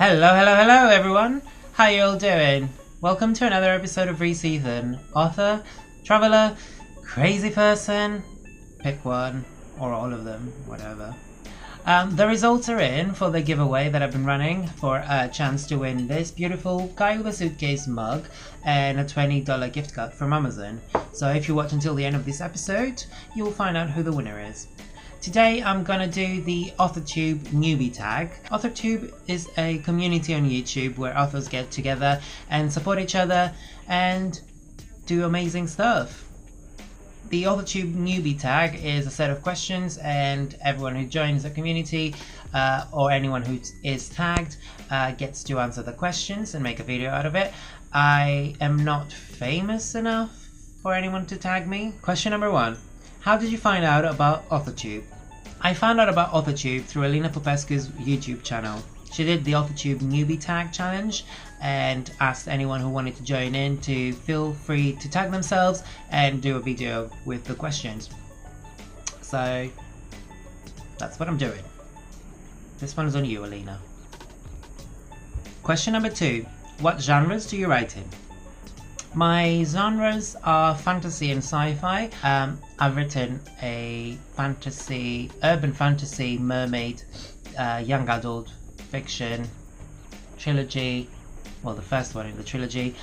Hello everyone! How you all doing? Welcome to another episode of Reseason. Author, traveler, crazy person, pick one, or all of them, whatever. The results are in for the giveaway that I've been running for a chance to win this beautiful Guy With The Suitcase mug and a $20 gift card from Amazon. So if you watch until the end of this episode, you will find out who the winner is. Today I'm gonna do the AuthorTube Newbie Tag. AuthorTube is a community on YouTube where authors get together and support each other and do amazing stuff. The AuthorTube Newbie Tag is a set of questions, and everyone who joins the community or anyone who is tagged gets to answer the questions and make a video out of it. I am not famous enough for anyone to tag me. Question number 1. How did you find out about AuthorTube? I found out about AuthorTube through Alina Popescu's YouTube channel. She did the AuthorTube Newbie Tag challenge and asked anyone who wanted to join in to feel free to tag themselves and do a video with the questions. So that's what I'm doing. This one is on you, Alina. Question number 2. What genres do you write in? My genres are fantasy and sci-fi. I've written a fantasy, urban fantasy, mermaid, young adult fiction trilogy, well, the first one in the trilogy,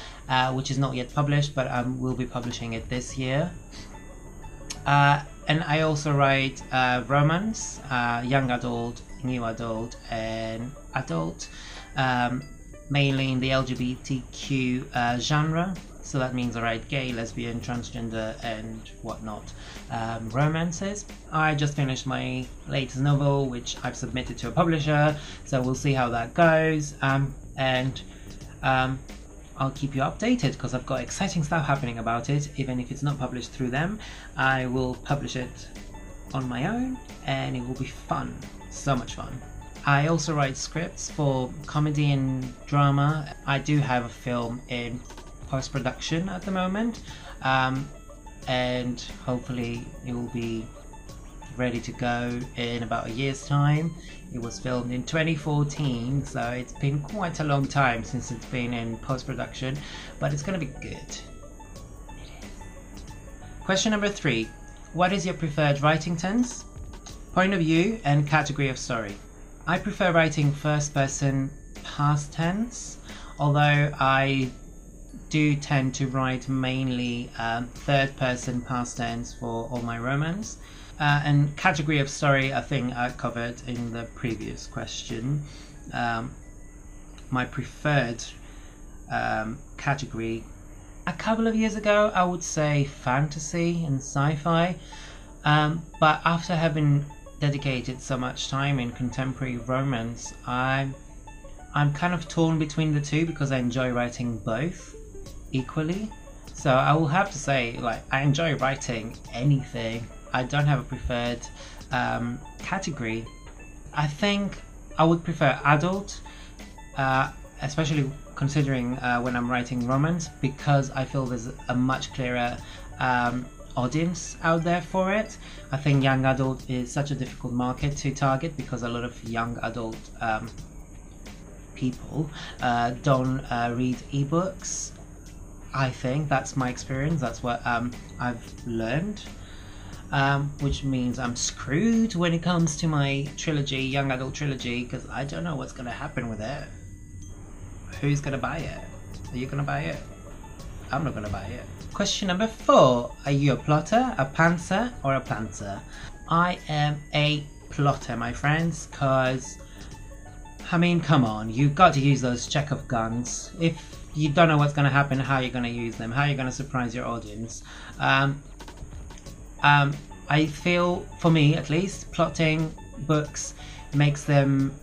which is not yet published, but I will be publishing it this year. And I also write romance, young adult, new adult, and adult, mainly in the LGBTQ genre. So that means I write gay, lesbian, transgender, and whatnot romances. I just finished my latest novel, which I've submitted to a publisher, so we'll see how that goes. And I'll keep you updated because I've got exciting stuff happening about it. Even if it's not published through them, I will publish it on my own, and it will be fun. So much fun. I also write scripts for comedy and drama. I do have a film in post-production at the moment, and hopefully it will be ready to go in about a year's time. It was filmed in 2014, so it's been quite a long time since it's been in post-production, but it's gonna be good. It is. Question number 3. What is your preferred writing tense, point of view, and category of story? I prefer writing first person past tense, although I do tend to write mainly third person past tense for all my romance. And category of story, I think I covered in the previous question. My preferred category, a couple of years ago, I would say fantasy and sci-fi, but after having dedicated so much time in contemporary romance, I'm kind of torn between the two because I enjoy writing both equally. So I will have to say, like, I enjoy writing anything. I don't have a preferred category. I think I would prefer adult, especially considering when I'm writing romance, because I feel there's a much clearer audience out there for it. I think young adult is such a difficult market to target because a lot of young adult people don't read ebooks. I think that's my experience. That's what I've learned, which means I'm screwed when it comes to my trilogy, young adult trilogy, because I don't know what's going to happen with it. Who's going to buy it? Are you going to buy it? I'm not going to buy it. Question number 4. Are you a plotter, a pantser, or a planter? I am a plotter, my friends, because, I mean, come on, you've got to use those check of guns. If you don't know what's going to happen, how are you going to use them? How are you going to surprise your audience? I feel, for me at least, plotting books makes them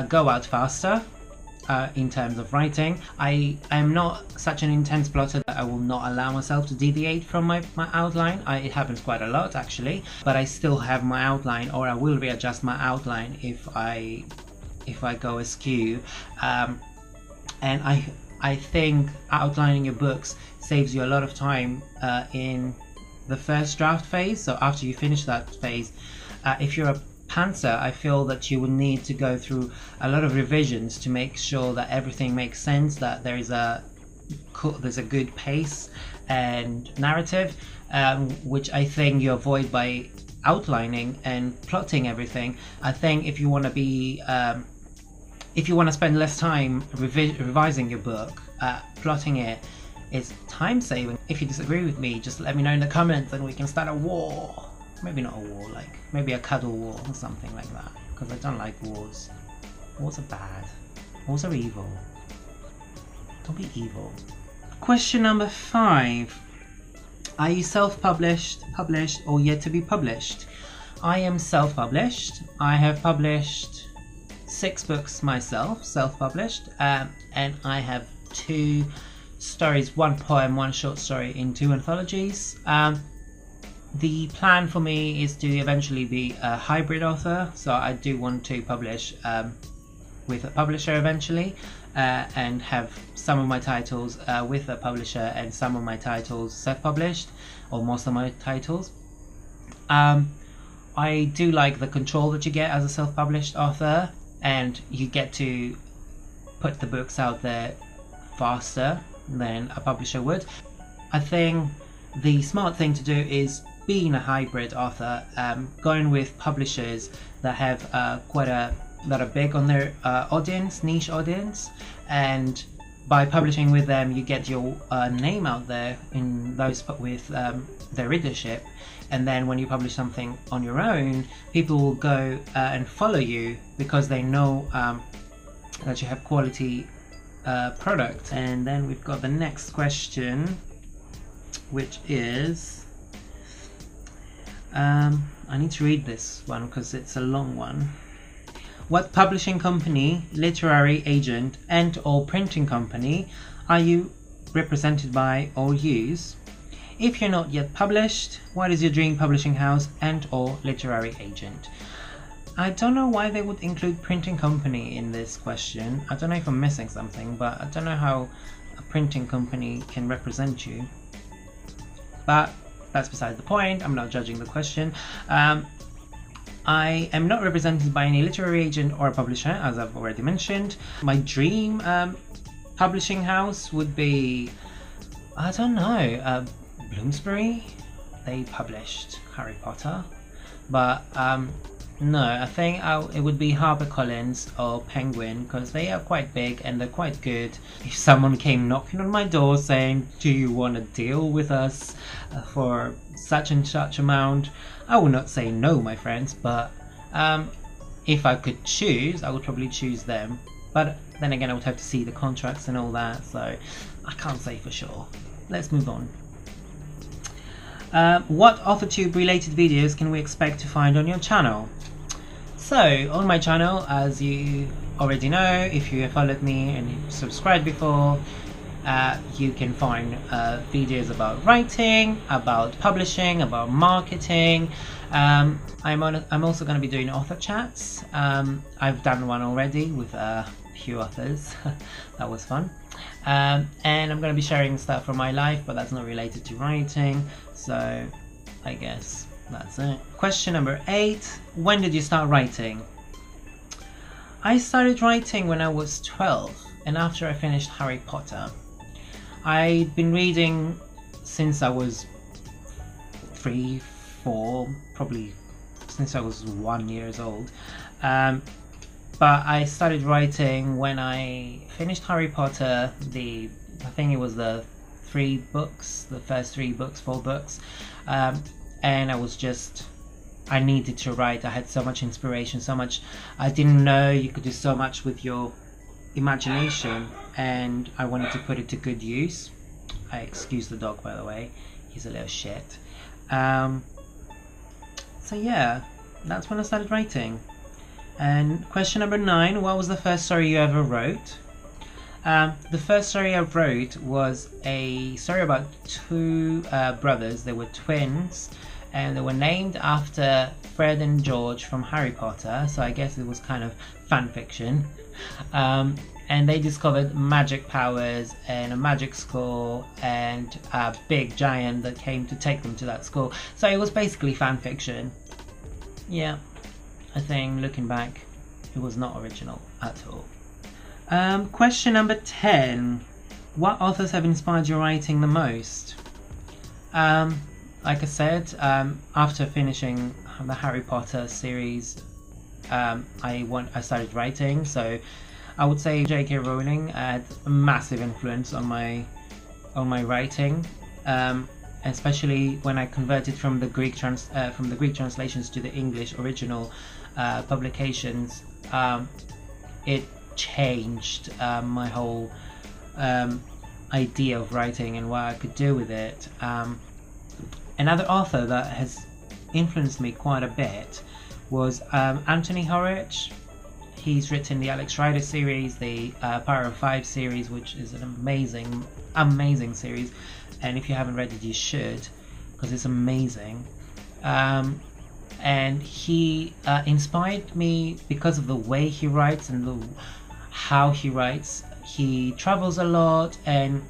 go out faster in terms of writing. I am not such an intense plotter that I will not allow myself to deviate from my outline. It happens quite a lot actually, but I still have my outline, or I will readjust my outline if I go askew. And I think outlining your books saves you a lot of time in the first draft phase. So after you finish that phase, if you're a pantser, I feel that you would need to go through a lot of revisions to make sure that everything makes sense, that there's a good pace and narrative, which I think you avoid by outlining and plotting everything. I think if you want to be if you want to spend less time revising your book, plotting it is time saving. If you disagree with me, just let me know in the comments and we can start a war. Maybe not a war, like maybe a cuddle war or something like that, because I don't like wars. Wars are bad. Wars are evil. Don't be evil. Question number 5. Are you self-published, published, or yet to be published? I am self-published. I have published 6 books myself, self-published, and I have 2 stories, 1 poem, 1 short story in 2 anthologies. The plan for me is to eventually be a hybrid author, so I do want to publish with a publisher eventually, and have some of my titles with a publisher and some of my titles self-published, or most of my titles. I do like the control that you get as a self-published author, and you get to put the books out there faster than a publisher would. I think the smart thing to do is being a hybrid author, going with publishers that have quite a lot of big on their audience, niche audience, and by publishing with them you get your name out there in those with their readership, and then when you publish something on your own, people will go and follow you because they know that you have quality product. And then we've got the next question, which is I need to read this one because it's a long one. What publishing company, literary agent, and/or printing company are you represented by or use? If you're not yet published, what is your dream publishing house and/or literary agent? I don't know why they would include printing company in this question. I don't know if I'm missing something, but I don't know how a printing company can represent you. But that's beside the point. I'm not judging the question. I am not represented by any literary agent or publisher, as I've already mentioned. My dream publishing house would be, I don't know, Bloomsbury. They published Harry Potter, but no, I think it would be HarperCollins or Penguin, because they are quite big and they're quite good. If someone came knocking on my door saying, do you want to deal with us for such and such amount, I would not say no, my friends, but if I could choose, I would probably choose them. But then again, I would have to see the contracts and all that, so I can't say for sure. Let's move on. What AuthorTube related videos can we expect to find on your channel? So, on my channel, as you already know, if you have followed me and you've subscribed before, you can find videos about writing, about publishing, about marketing. I'm also going to be doing author chats. I've done one already with a few authors. That was fun. And I'm going to be sharing stuff from my life, but that's not related to writing, so I guess that's it. Question number 8. When did you start writing? I started writing when I was 12, and after I finished Harry Potter. I'd been reading since I was 3, 4, probably since I was 1 year old. But I started writing when I finished Harry Potter, I think it was the 3 books, the first 3 books, 4 books. And I needed to write. I had so much inspiration, so much. I didn't know you could do so much with your imagination, and I wanted to put it to good use. I excuse the dog, by the way. He's a little shit. So yeah, that's when I started writing. And question number 9, what was the first story you ever wrote? The first story I wrote was a story about 2 brothers. They were twins, and they were named after Fred and George from Harry Potter, so I guess it was kind of fan fiction. And they discovered magic powers and a magic school and a big giant that came to take them to that school. So it was basically fan fiction. Yeah. I think looking back, it was not original at all. Question number 10. What authors have inspired your writing the most? Like I said, after finishing the Harry Potter series, I started writing, so I would say J.K. Rowling had a massive influence on my writing, especially when I converted from the Greek translations to the English original publications. It changed my whole idea of writing and what I could do with it. Another author that has influenced me quite a bit was Anthony Horwich. He's written the Alex Rider series, the Power of Five series, which is an amazing series, and if you haven't read it, you should, because it's amazing. And he inspired me because of the way he writes and how he writes. He travels a lot and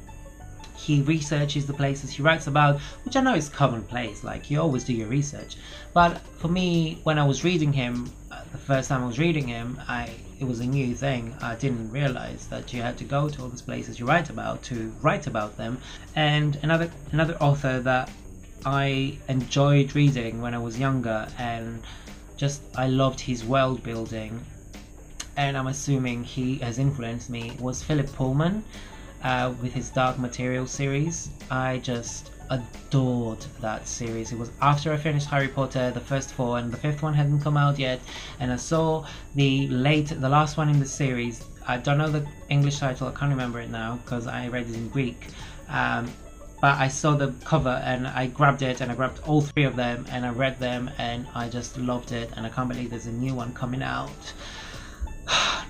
he researches the places he writes about, which I know is commonplace, like you always do your research. But for me, when I was reading him, the first time I was reading him, it was a new thing. I didn't realize that you had to go to all these places you write about to write about them. And another author that I enjoyed reading when I was younger, and just I loved his world building, and I'm assuming he has influenced me, was Philip Pullman with his Dark Material series. I just adored that series. It was after I finished Harry Potter, the first four, and the fifth one hadn't come out yet, and I saw the last one in the series. I don't know the English title, I can't remember it now because I read it in Greek, but I saw the cover and I grabbed it, and I grabbed all three of them and I read them and I just loved it, and I can't believe there's a new one coming out.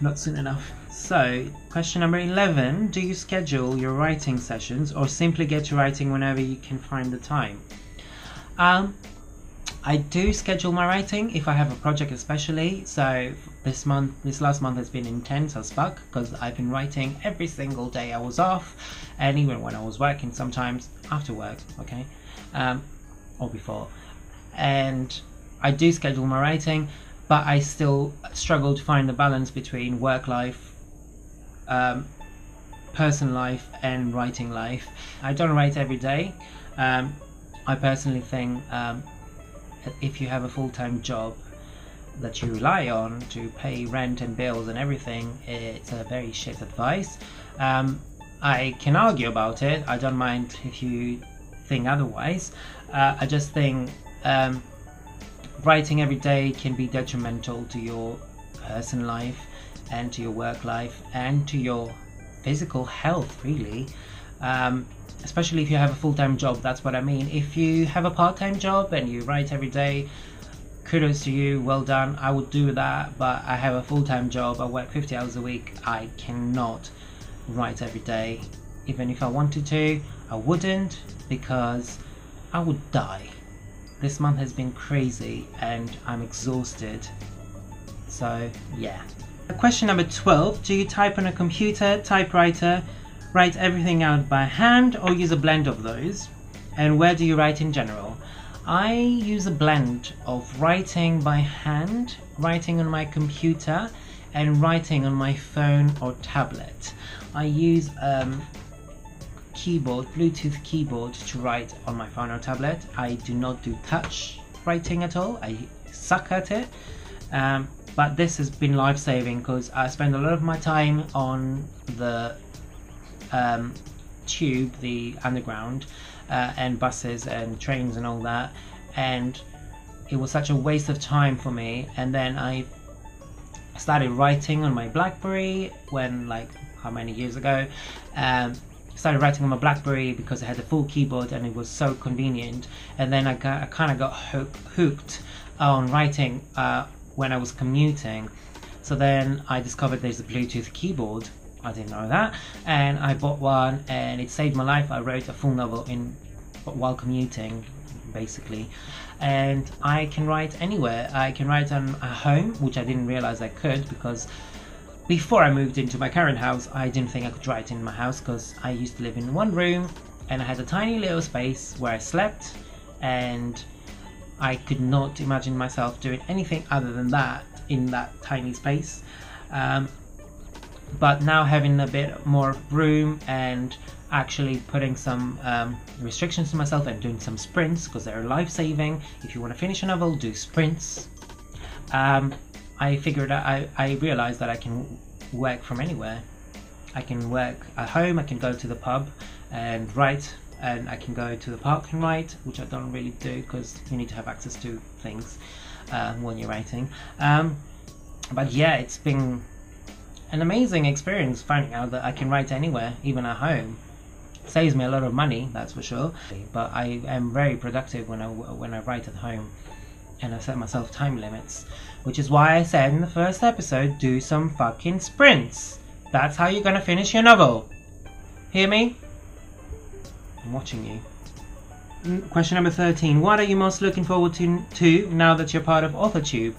Not soon enough. So, question number 11. Do you schedule your writing sessions or simply get to writing whenever you can find the time? I do schedule my writing if I have a project especially. So this last month has been intense as fuck because I've been writing every single day I was off, and even when I was working, sometimes after work, okay, or before. And I do schedule my writing, but I still struggle to find the balance between work life, personal life and writing life. I don't write every day. I personally think if you have a full-time job that you rely on to pay rent and bills and everything, it's a very shit advice. I can argue about it. I don't mind if you think otherwise. I just think writing every day can be detrimental to your personal life and to your work life and to your physical health, really. Especially if you have a full-time job, that's what I mean. If you have a part-time job and you write every day, kudos to you, well done. I would do that, but I have a full-time job. I work 50 hours a week. I cannot write every day. Even if I wanted to, I wouldn't, because I would die. This month has been crazy and I'm exhausted. So yeah. Question number 12. Do you type on a computer, typewriter, write everything out by hand, or use a blend of those? And where do you write in general? I use a blend of writing by hand, writing on my computer, and writing on my phone or tablet. I use Bluetooth keyboard to write on my phone or tablet. I do not do touch writing at all. I suck at it. But this has been life-saving because I spend a lot of my time on the tube, the underground, and buses and trains and all that, and it was such a waste of time for me. And then I started writing on my BlackBerry when, like, how many years ago, started writing on my BlackBerry because it had a full keyboard and it was so convenient. And then I kind of got hooked on writing when I was commuting. So then I discovered there's a Bluetooth keyboard. I didn't know that, and I bought one and it saved my life. I wrote a full novel while commuting, basically, and I can write anywhere. I can write on a home, which I didn't realize I could, because before I moved into my current house I didn't think I could write in my house, because I used to live in one room and I had a tiny little space where I slept, and I could not imagine myself doing anything other than that in that tiny space. But now having a bit more room and actually putting some restrictions to myself and doing some sprints, because they're life-saving. If you want to finish a novel, do sprints. I figured out, I realized that I can work from anywhere. I can work at home, I can go to the pub and write, and I can go to the park and write, which I don't really do because you need to have access to things when you're writing. But yeah, it's been an amazing experience finding out that I can write anywhere, even at home. Saves me a lot of money, that's for sure, but I am very productive when I write at home, and I set myself time limits, which is why I said in the first episode, do some fucking sprints. That's how you're gonna finish your novel. Hear me? I'm watching you. Question number 13. What are you most looking forward to now that you're part of AuthorTube?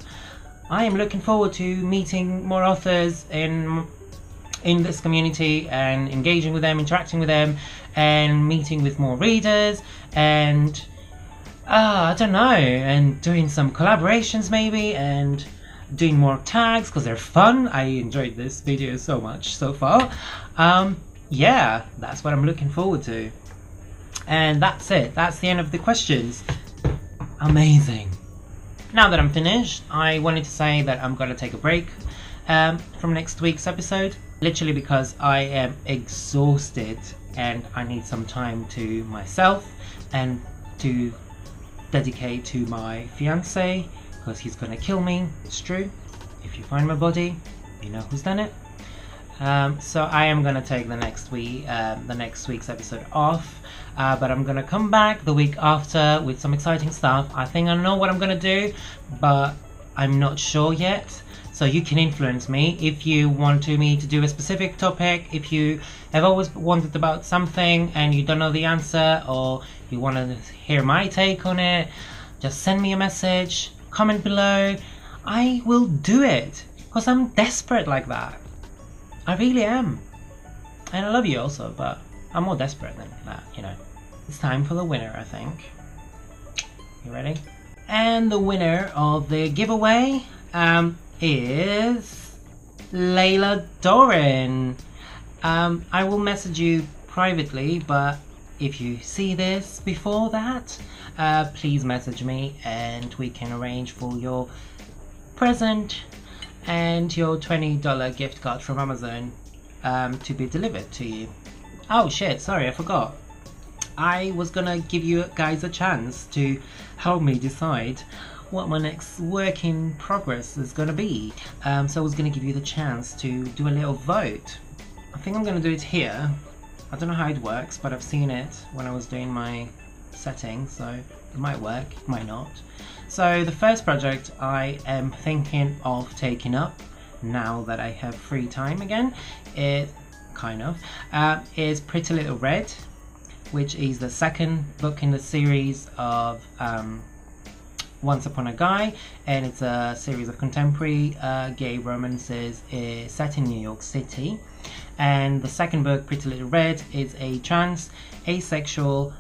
I am looking forward to meeting more authors in this community and engaging with them, interacting with them, and meeting with more readers, and I don't know, and doing some collaborations maybe, and doing more tags because they're fun. I enjoyed this video so much so far. Yeah, that's what I'm looking forward to. And that's it. That's the end of the questions. Amazing. Now that I'm finished, I wanted to say that I'm going to take a break from next week's episode, literally because I am exhausted and I need some time to myself and to dedicate to my fiance, because he's gonna kill me. It's true. If you find my body, you know who's done it. So I am gonna take the next week's episode off, but I'm gonna come back the week after with some exciting stuff. I think I know what I'm gonna do, but I'm not sure yet. So you can influence me if you want me to do a specific topic, if you have always wondered about something and you don't know the answer, or you want to hear my take on it. Just send me a message, comment below. I will do it, because I'm desperate like that. I really am. And I love you also, but I'm more desperate than that, you know. It's time for the winner, I think. You ready? And the winner of the giveaway is Layla Doran. I will message you privately, but if you see this before that, please message me and we can arrange for your present and your $20 gift card from Amazon to be delivered to you. Oh shit, sorry, I forgot. I was gonna give you guys a chance to help me decide what my next work in progress is gonna be. So I was gonna give you the chance to do a little vote. I think I'm gonna do it here. I don't know how it works, but I've seen it when I was doing my settings, so it might work, it might not. So the first project I am thinking of taking up, now that I have free time again, is Pretty Little Red, which is the second book in the series of Once Upon a Guy, and it's a series of contemporary gay romances set in New York City. And the second book, Pretty Little Red, is a trans, asexual,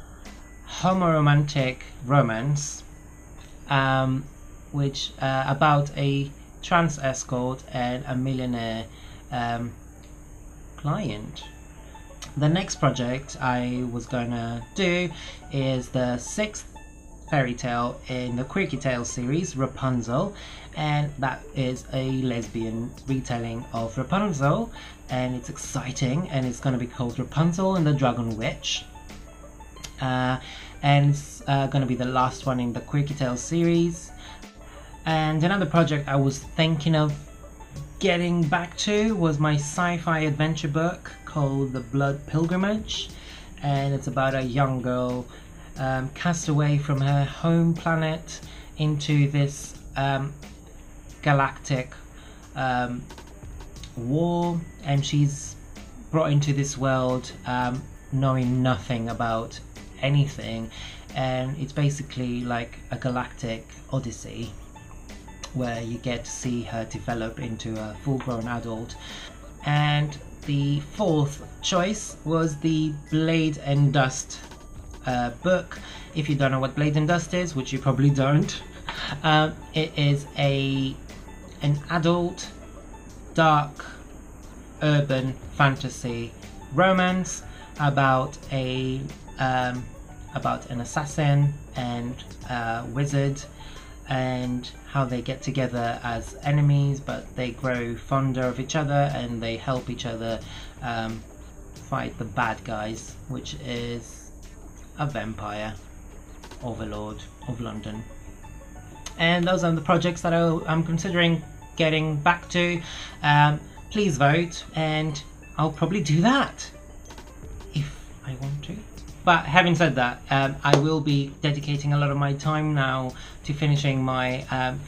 homoromantic romance, which about a trans escort and a millionaire client. The next project I was gonna do is the 6th fairy tale in the Quirky Tales series, Rapunzel, and that is a lesbian retelling of Rapunzel, and it's exciting, and it's going to be called Rapunzel and the Dragon Witch, and it's going to be the last one in the Quirky Tales series. And another project I was thinking of getting back to was my sci-fi adventure book called The Blood Pilgrimage, and it's about a young girl cast away from her home planet into this galactic war, and she's brought into this world knowing nothing about anything, and it's basically like a galactic odyssey where you get to see her develop into a full-grown adult. And the fourth choice was the Blade and Dust book. If you don't know what Blade and Dust is, which you probably don't, it is an adult, dark, urban fantasy romance about an assassin and a wizard, and how they get together as enemies, but they grow fonder of each other and they help each other fight the bad guys, which is a vampire overlord of London. And those are the projects that I'm considering getting back to. Please vote, and I'll probably do that if I want to. But having said that, I will be dedicating a lot of my time now to finishing my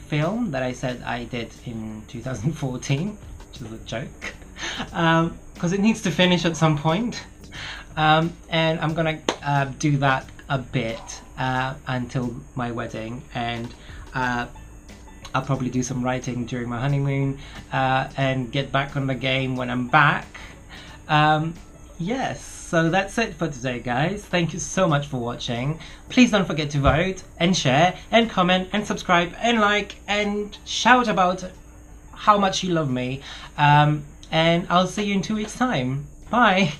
film that I said I did in 2014, which is a joke, because it needs to finish at some point. And I'm gonna do that a bit until my wedding, and I'll probably do some writing during my honeymoon and get back on the game when I'm back. Yes, so that's it for today, guys. Thank you so much for watching. Please don't forget to vote and share and comment and subscribe and like and shout about how much you love me. And I'll see you in 2 weeks' time. Bye!